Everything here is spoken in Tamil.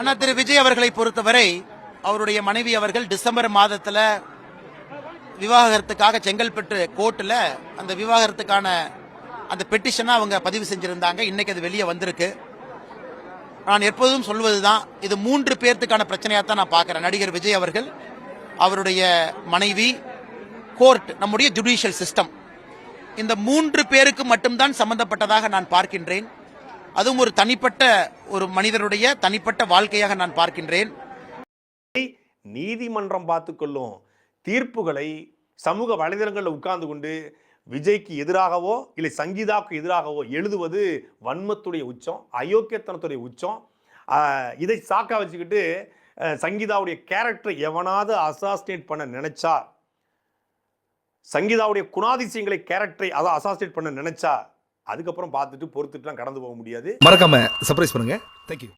அண்ணா திரு விஜய் அவர்களை பொறுத்தவரை அவருடைய மனைவி அவர்கள் டிசம்பர் மாதத்துல விவாகரத்துக்காக செங்கல்பட்டு கோர்ட்டுல அந்த விவாகரத்துக்கான அந்த பெட்டிஷனை அவங்க பதிவு செஞ்சிருந்தாங்க. இன்னைக்கு அது வெளியே வந்திருக்கு. நான் எப்போதும் சொல்வதுதான், இது 3 பேர்த்துக்கான பிரச்சனையா தான் நான் பார்க்கிறேன். நடிகர் விஜய் அவர்கள், அவருடைய மனைவி, கோர்ட், நம்முடைய ஜுடிஷியல் சிஸ்டம், இந்த 3 பேருக்கு மட்டும்தான் சம்பந்தப்பட்டதாக நான் பார்க்கின்றேன். அதுவும் ஒரு தனிப்பட்ட ஒரு மனிதனுடைய தனிப்பட்ட வாழ்க்கையாக நான் பார்க்கின்றேன். நீதிமன்றம் பார்த்துக்கொள்ளும் தீர்ப்புகளை சமூக வலைதளங்களில் உட்கார்ந்து கொண்டு விஜய்க்கு எதிராகவோ இல்லை சங்கீதாவுக்கு எதிராகவோ எழுதுவது வன்மத்துடைய உச்சம், அயோக்கியத்தனத்துடைய உச்சம். இதை சாக்கா வச்சுக்கிட்டு சங்கீதாவுடைய கேரக்டரை எவனாவது அசாசினேட் பண்ண நினைச்சா, சங்கீதாவுடைய குணாதிசயங்களை கேரக்டரை அதை அசாசினேட் பண்ண நினைச்சா, அதுக்கப்புறம் பார்த்துட்டு பொறுத்துட்டுலாம் கடந்து போக முடியாது. மறக்காம சர்ப்ரைஸ் பண்ணுங்க. தேங்க்யூ.